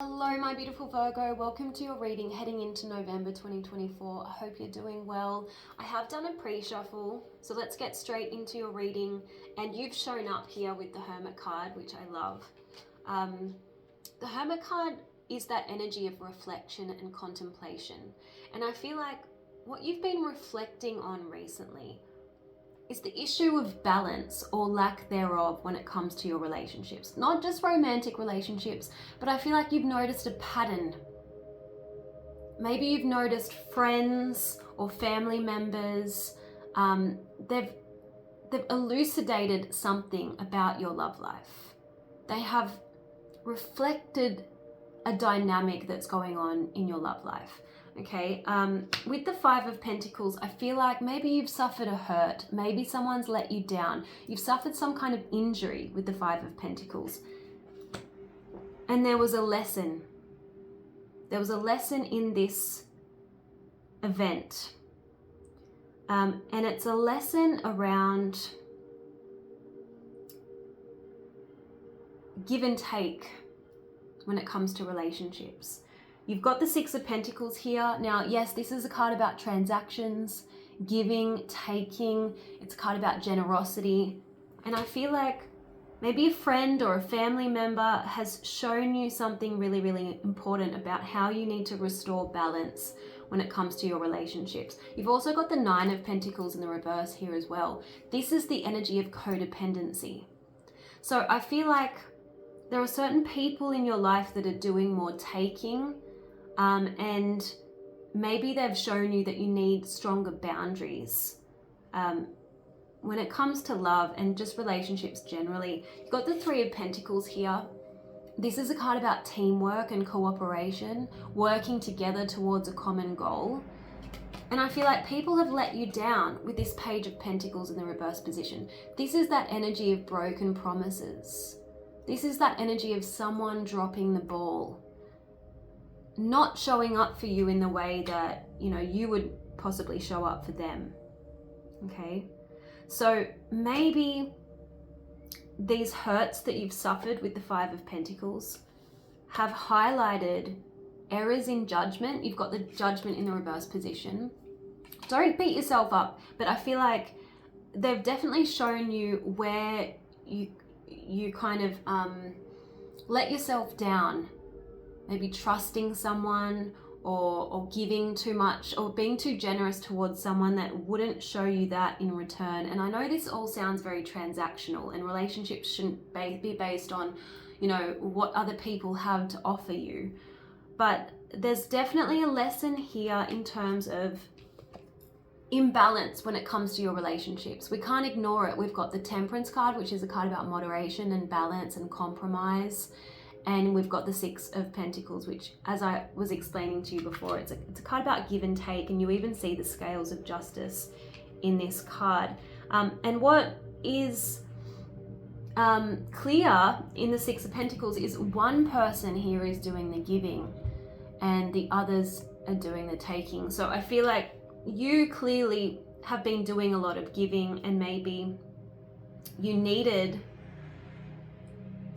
Hello, my beautiful Virgo. Welcome to your reading heading into November 2024. I hope you're doing well. I have done a pre-shuffle, so let's get straight into your reading. And you've shown up here with the Hermit card, which I love. The Hermit card is that energy of reflection and contemplation. And I feel like what you've been reflecting on recently is the issue of balance or lack thereof when it comes to your relationships. Not just romantic relationships, but I feel like you've noticed a pattern. Maybe you've noticed friends or family members, they've elucidated something about your love life. They have reflected a dynamic that's going on in your love life. Okay, with the Five of Pentacles, I feel like maybe you've suffered a hurt, maybe someone's let you down, you've suffered some kind of injury with the Five of Pentacles. And there was a lesson. There was a lesson in this event. And it's a lesson around give and take when it comes to relationships. You've got the Six of Pentacles here. Now, yes, this is a card about transactions, giving, taking. It's a card about generosity. And I feel like maybe a friend or a family member has shown you something really, really important about how you need to restore balance when it comes to your relationships. You've also got the Nine of Pentacles in the reverse here as well. This is the energy of codependency. So I feel like there are certain people in your life that are doing more taking, and maybe they've shown you that you need stronger boundaries when it comes to love and just relationships generally. You've got the Three of Pentacles here. This is a card about teamwork and cooperation, working together towards a common goal. And I feel like people have let you down with this Page of Pentacles in the reverse position. This is that energy of broken promises. This is that energy of someone dropping the ball, not showing up for you in the way that, you would possibly show up for them. Okay? So maybe these hurts that you've suffered with the Five of Pentacles have highlighted errors in judgment. You've got the Judgment in the reverse position. Don't beat yourself up, but I feel like they've definitely shown you where you kind of let yourself down. Maybe trusting someone or giving too much or being too generous towards someone that wouldn't show you that in return. And I know this all sounds very transactional, and relationships shouldn't be based on, what other people have to offer you. But there's definitely a lesson here in terms of imbalance when it comes to your relationships. We can't ignore it. We've got the Temperance card, which is a card about moderation and balance and compromise. And we've got the Six of Pentacles, which, as I was explaining to you before, it's a card about give and take, and you even see the scales of justice in this card. And what is clear in the Six of Pentacles is one person here is doing the giving and the others are doing the taking. So I feel like you clearly have been doing a lot of giving, and maybe you needed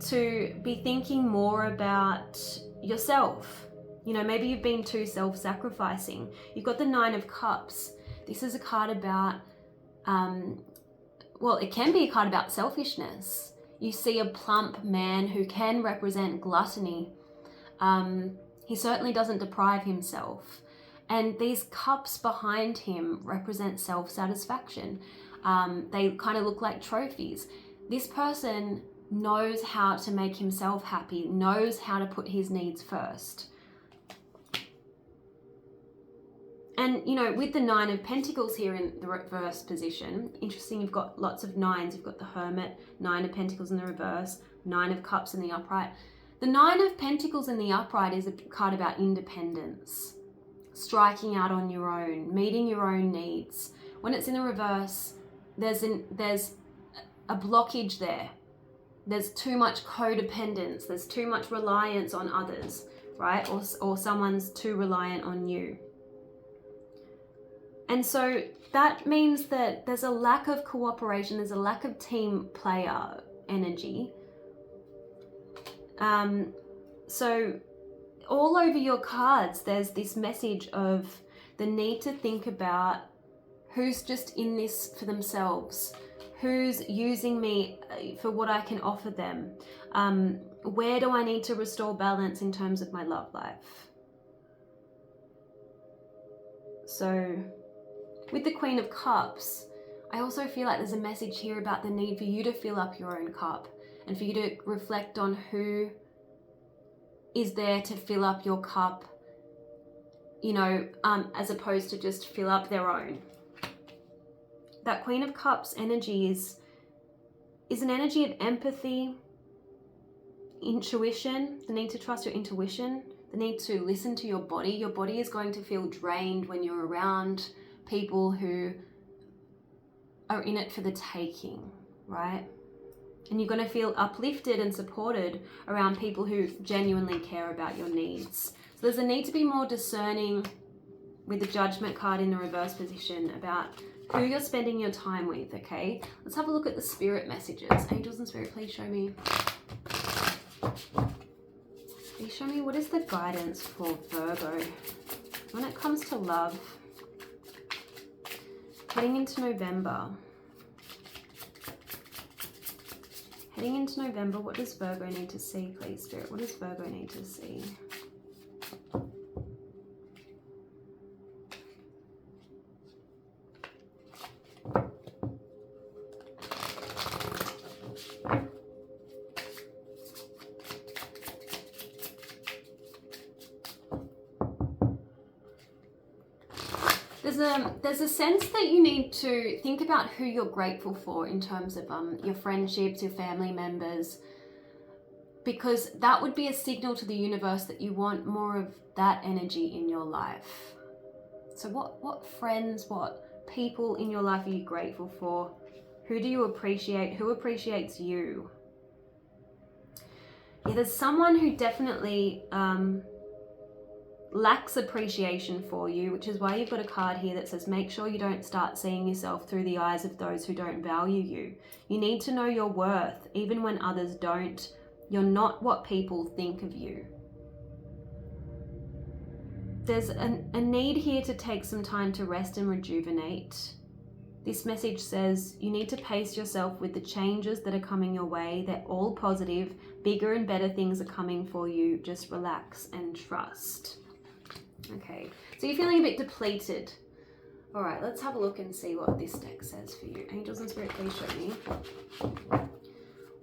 to be thinking more about yourself. Maybe you've been too self-sacrificing. You've got the Nine of Cups. This is a card about, it can be a card about selfishness. You see a plump man who can represent gluttony. He certainly doesn't deprive himself. And these cups behind him represent self-satisfaction. They kind of look like trophies. This person knows how to make himself happy, knows how to put his needs first. And, with the Nine of Pentacles here in the reverse position, interesting, you've got lots of nines. You've got the Hermit, Nine of Pentacles in the reverse, Nine of Cups in the upright. The Nine of Pentacles in the upright is a card about independence, striking out on your own, meeting your own needs. When it's in the reverse, there's a blockage there. There's too much codependence. There's too much reliance on others, right? Or someone's too reliant on you. And so that means that there's a lack of cooperation. There's a lack of team player energy. So all over your cards, there's this message of the need to think about who's just in this for themselves, who's using me for what I can offer them. Where do I need to restore balance in terms of my love life? So with the Queen of Cups, I also feel like there's a message here about the need for you to fill up your own cup and for you to reflect on who is there to fill up your cup, you know, as opposed to just fill up their own. That Queen of Cups energy is an energy of empathy, intuition, the need to trust your intuition, the need to listen to your body. Your body is going to feel drained when you're around people who are in it for the taking, right? And you're going to feel uplifted and supported around people who genuinely care about your needs. So there's a need to be more discerning with the Judgment card in the reverse position about who you're spending your time with, okay? Let's have a look at the spirit messages. Angels and spirit, please show me. Please show me what is the guidance for Virgo when it comes to love. Heading into November. Heading into November, what does Virgo need to see, please, Spirit? What does Virgo need to see? There's a sense that you need to think about who you're grateful for in terms of your friendships, your family members, because that would be a signal to the universe that you want more of that energy in your life. So what friends, what people in your life are you grateful for? Who do you appreciate? Who appreciates you? Yeah, there's someone who definitely lacks appreciation for you, which is why you've got a card here that says make sure you don't start seeing yourself through the eyes of those who don't value you. You need to know your worth, even when others don't. You're not what people think of you. There's a need here to take some time to rest and rejuvenate. This message says you need to pace yourself with the changes that are coming your way. They're all positive. Bigger and better things are coming for you. Just relax and trust. Okay, so you're feeling a bit depleted. All right, let's have a look and see what this deck says for you. Angels and Spirit, please show me.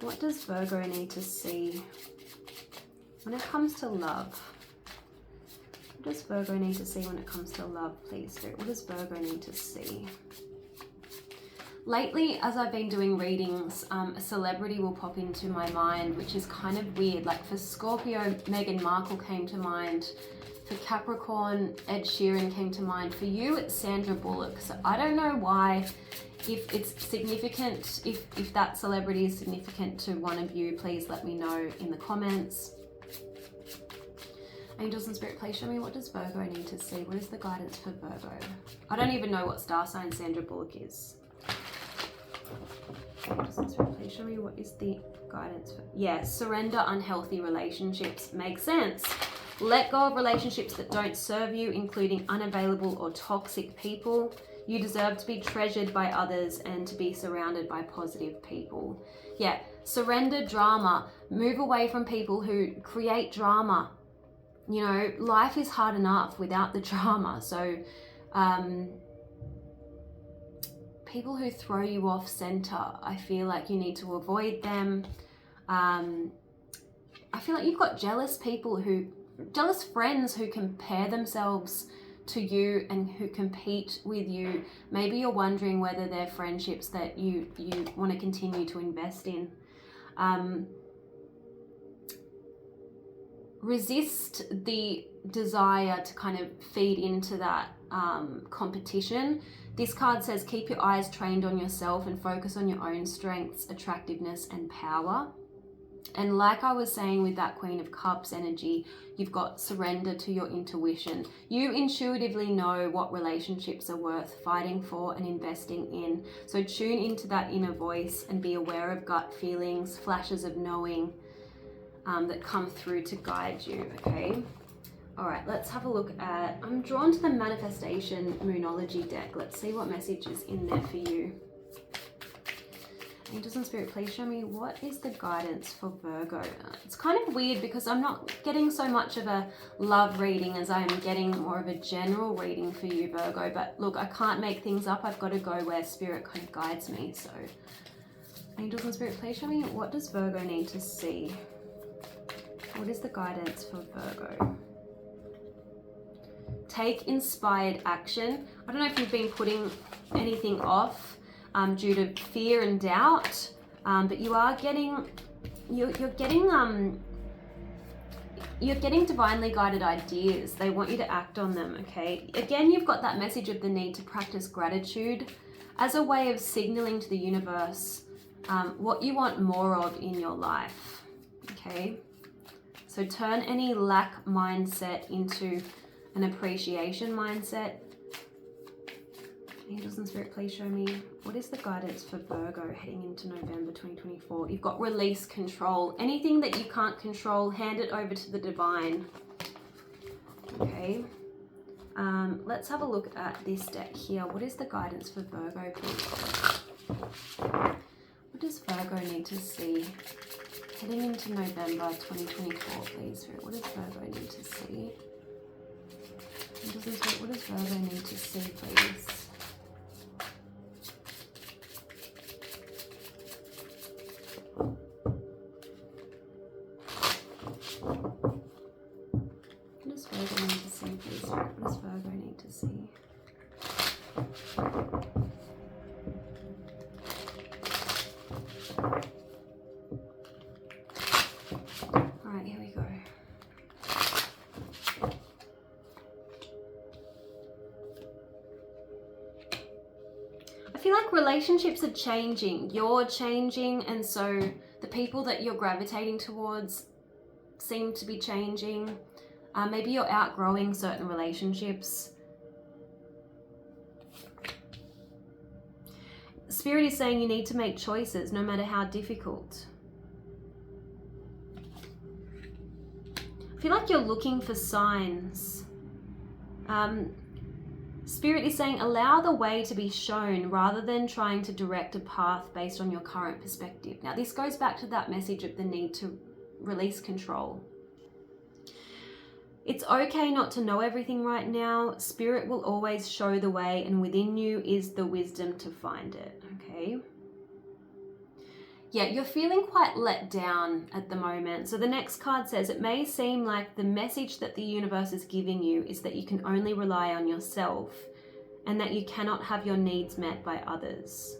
What does Virgo need to see when it comes to love? What does Virgo need to see when it comes to love, please, Spirit? What does Virgo need to see? Lately, as I've been doing readings, a celebrity will pop into my mind, which is kind of weird. Like for Scorpio, Meghan Markle came to mind. For Capricorn, Ed Sheeran came to mind. For you, it's Sandra Bullock. So I don't know why, if it's significant, if that celebrity is significant to one of you, please let me know in the comments. Angels and Spirit, please show me, what does Virgo need to see? What is the guidance for Virgo? I don't even know what star sign Sandra Bullock is. Angels and Spirit, please show me, what is the guidance for... Yes, surrender unhealthy relationships. Makes sense. Let go of relationships that don't serve you, including unavailable or toxic people. You deserve to be treasured by others and to be surrounded by positive people. Yeah, surrender drama. Move away from people who create drama. You know, life is hard enough without the drama. So, people who throw you off center, I feel like you need to avoid them. I feel like you've got jealous friends who compare themselves to you and who compete with you. Maybe you're wondering whether they're friendships that you want to continue to invest in. Resist the desire to kind of feed into that competition. This card says keep your eyes trained on yourself and focus on your own strengths, attractiveness, and power. And like I was saying with that Queen of Cups energy, you've got surrender to your intuition. You intuitively know what relationships are worth fighting for and investing in. So tune into that inner voice and be aware of gut feelings, flashes of knowing that come through to guide you, okay? All right, let's have a look at, I'm drawn to the Manifestation Moonology deck. Let's see what message is in there for you. Angels and Spirit, please show me what is the guidance for Virgo. It's kind of weird because I'm not getting so much of a love reading as I am getting more of a general reading for you, Virgo. But look, I can't make things up. I've got to go where Spirit kind of guides me. So Angels and Spirit, please show me what does Virgo need to see? What is the guidance for Virgo? Take inspired action. I don't know if you've been putting anything off due to fear and doubt, but you are getting, you're getting divinely guided ideas. They want you to act on them, okay? Again, you've got that message of the need to practice gratitude as a way of signaling to the universe what you want more of in your life, okay? So turn any lack mindset into an appreciation mindset. Angels and Spirit, please show me what is the guidance for Virgo heading into November 2024. You've got release control. Anything that you can't control, hand it over to the divine. Okay. Let's have a look at this deck here. What is the guidance for Virgo, please? What does Virgo need to see heading into November 2024, please, Spirit? What does Virgo need to see? Angels and Spirit, what does Virgo need to see, please? What does Virgo need to see, please? What does Virgo need to see? Alright, here we go. I feel like relationships are changing. You're changing, and so the people that you're gravitating towards seem to be changing. Maybe you're outgrowing certain relationships. Spirit is saying you need to make choices no matter how difficult. I feel like you're looking for signs. Spirit is saying allow the way to be shown rather than trying to direct a path based on your current perspective. Now this goes back to that message of the need to release control. It's okay not to know everything right now. Spirit will always show the way, and within you is the wisdom to find it, okay? Yeah, you're feeling quite let down at the moment. So the next card says, it may seem like the message that the universe is giving you is that you can only rely on yourself and that you cannot have your needs met by others.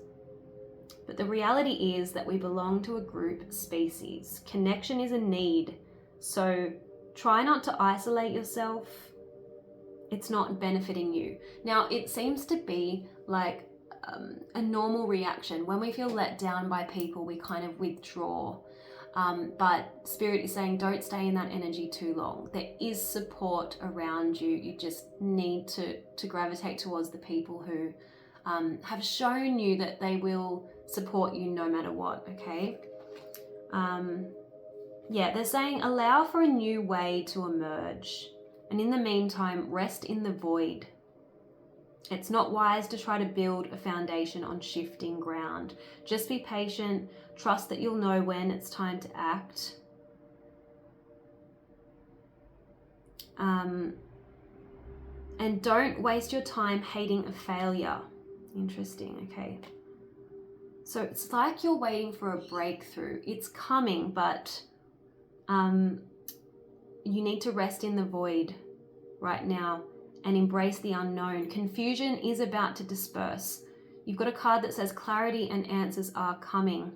But the reality is that we belong to a group species. Connection is a need. So try not to isolate yourself. It's not benefiting you. Now, it seems to be like a normal reaction. When we feel let down by people, we kind of withdraw. But Spirit is saying don't stay in that energy too long. There is support around you. You just need to gravitate towards the people who have shown you that they will support you no matter what, okay? Yeah, they're saying allow for a new way to emerge. And in the meantime, rest in the void. It's not wise to try to build a foundation on shifting ground. Just be patient. Trust that you'll know when it's time to act. And don't waste your time hating a failure. Interesting, okay. So it's like you're waiting for a breakthrough. It's coming, but you need to rest in the void right now and embrace the unknown. Confusion is about to disperse. You've got a card that says clarity and answers are coming.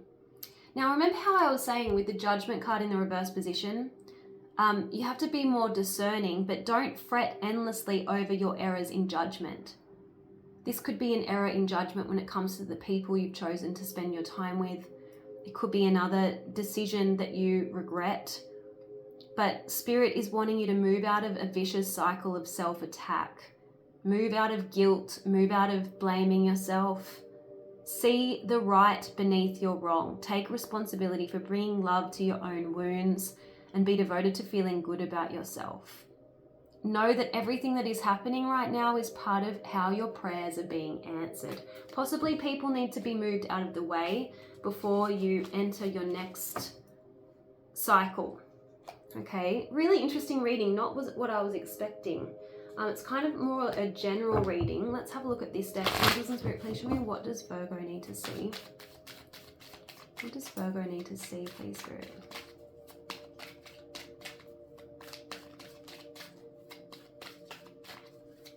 Now, remember how I was saying with the Judgment card in the reverse position? You have to be more discerning, but don't fret endlessly over your errors in judgment. This could be an error in judgment when it comes to the people you've chosen to spend your time with. It could be another decision that you regret. But Spirit is wanting you to move out of a vicious cycle of self-attack. Move out of guilt, move out of blaming yourself. See the right beneath your wrong. Take responsibility for bringing love to your own wounds and be devoted to feeling good about yourself. know that everything that is happening right now is part of how your prayers are being answered. Possibly people need to be moved out of the way before you enter your next cycle. Okay, really interesting reading, not what I was expecting. It's kind of more a general reading. Let's have a look at this deck. Angels and Spirit, please show me, what does Virgo need to see? What does Virgo need to see, please, Spirit?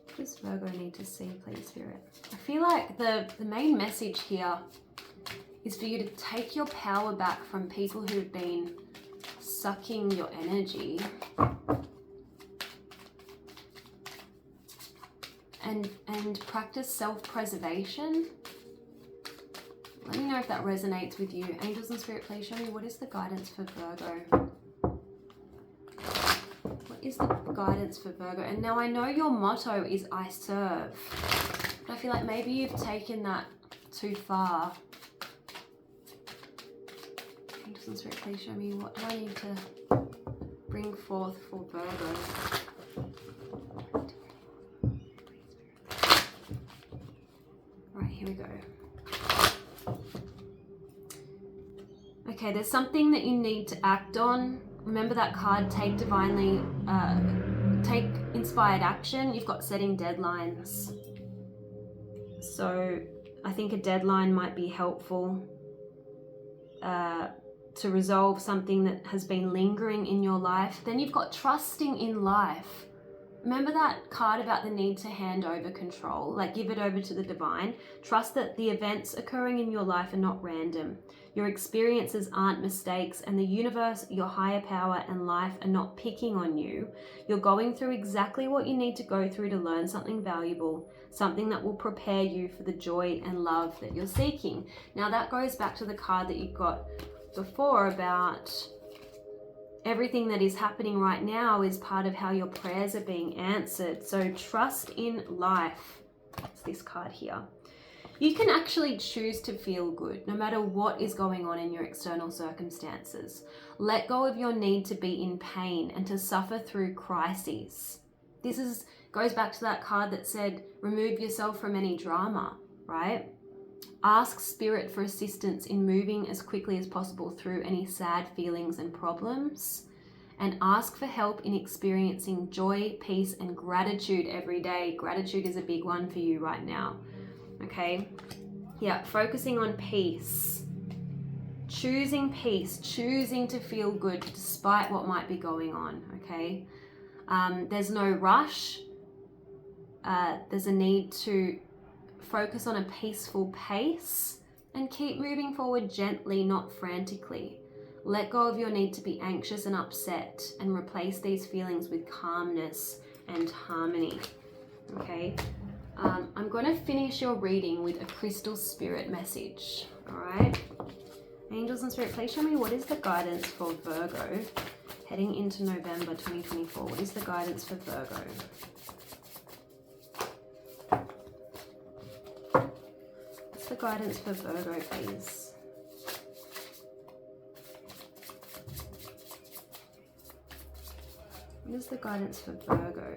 What does Virgo need to see, please, Spirit? I feel like the main message here is for you to take your power back from people who've been sucking your energy and practice self-preservation. Let me know if that resonates with you. Angels and Spirit, please show me, what is the guidance for Virgo? What is the guidance for Virgo? And now I know your motto is I serve, but I feel like maybe you've taken that too far. Angels and Spirit, please show me, what do I need to bring forth for Virgo? Right, here we go. Okay, there's something that you need to act on. Remember that card, take divinely, take inspired action. You've got setting deadlines. So I think a deadline might be helpful to resolve something that has been lingering in your life. Then you've got trusting in life. Remember that card about the need to hand over control, like give it over to the divine. Trust that the events occurring in your life are not random. Your experiences aren't mistakes, and the universe, your higher power, and life are not picking on you. You're going through exactly what you need to go through to learn something valuable, something that will prepare you for the joy and love that you're seeking. Now that goes back to the card that you got before about everything that is happening right now is part of how your prayers are being answered. So trust in life. It's this card here. You can actually choose to feel good no matter what is going on in your external circumstances. Let go of your need to be in pain and to suffer through crises. This goes back to that card that said, remove yourself from any drama, right? Ask Spirit for assistance in moving as quickly as possible through any sad feelings and problems, and ask for help in experiencing joy, peace, and gratitude every day. Gratitude is a big one for you right now, okay? Yeah, focusing on peace, choosing to feel good despite what might be going on, okay? There's no rush. There's a need to focus on a peaceful pace and keep moving forward gently, not frantically. Let go of your need to be anxious and upset and replace these feelings with calmness and harmony. Okay, I'm going to finish your reading with a crystal spirit message. All right, Angels and Spirit, please show me, what is the guidance for Virgo heading into November 2024? What is the guidance for Virgo? The guidance for Virgo, please. What is the guidance for Virgo?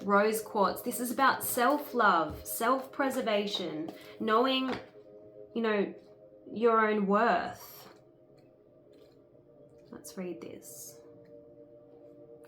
Rose quartz. This is about self-love, self-preservation, knowing, your own worth. Let's read this.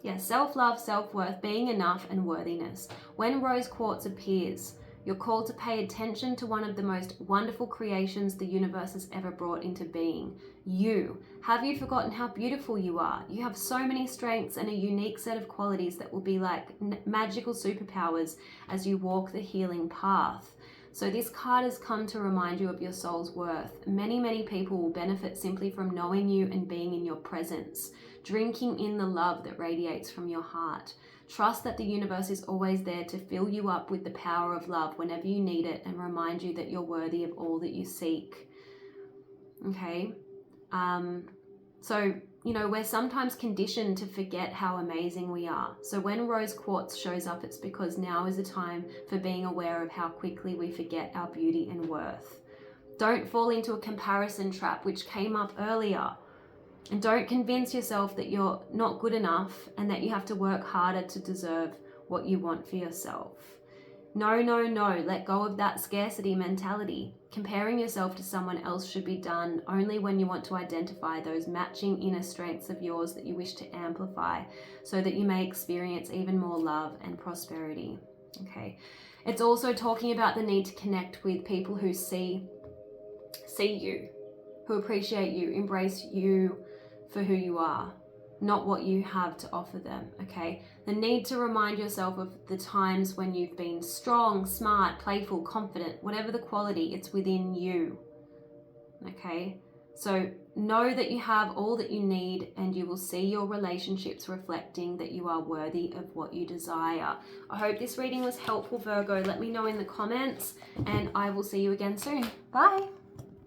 Yeah, self-love, self-worth, being enough, and worthiness. When rose quartz appears, you're called to pay attention to one of the most wonderful creations the universe has ever brought into being. You. Have you forgotten how beautiful you are? You have so many strengths and a unique set of qualities that will be like magical superpowers as you walk the healing path. So this card has come to remind you of your soul's worth. Many, many people will benefit simply from knowing you and being in your presence, drinking in the love that radiates from your heart. Trust that the universe is always there to fill you up with the power of love whenever you need it and remind you that you're worthy of all that you seek. Okay? So, we're sometimes conditioned to forget how amazing we are. So when rose quartz shows up, it's because now is the time for being aware of how quickly we forget our beauty and worth. Don't fall into a comparison trap, which came up earlier. And don't convince yourself that you're not good enough and that you have to work harder to deserve what you want for yourself. No, no, no. Let go of that scarcity mentality. Comparing yourself to someone else should be done only when you want to identify those matching inner strengths of yours that you wish to amplify so that you may experience even more love and prosperity. Okay. It's also talking about the need to connect with people who see you, who appreciate you, embrace you for who you are, not what you have to offer them, okay? The need to remind yourself of the times when you've been strong, smart, playful, confident, whatever the quality, it's within you, okay? So know that you have all that you need and you will see your relationships reflecting that you are worthy of what you desire. I hope this reading was helpful, Virgo. Let me know in the comments and I will see you again soon. Bye.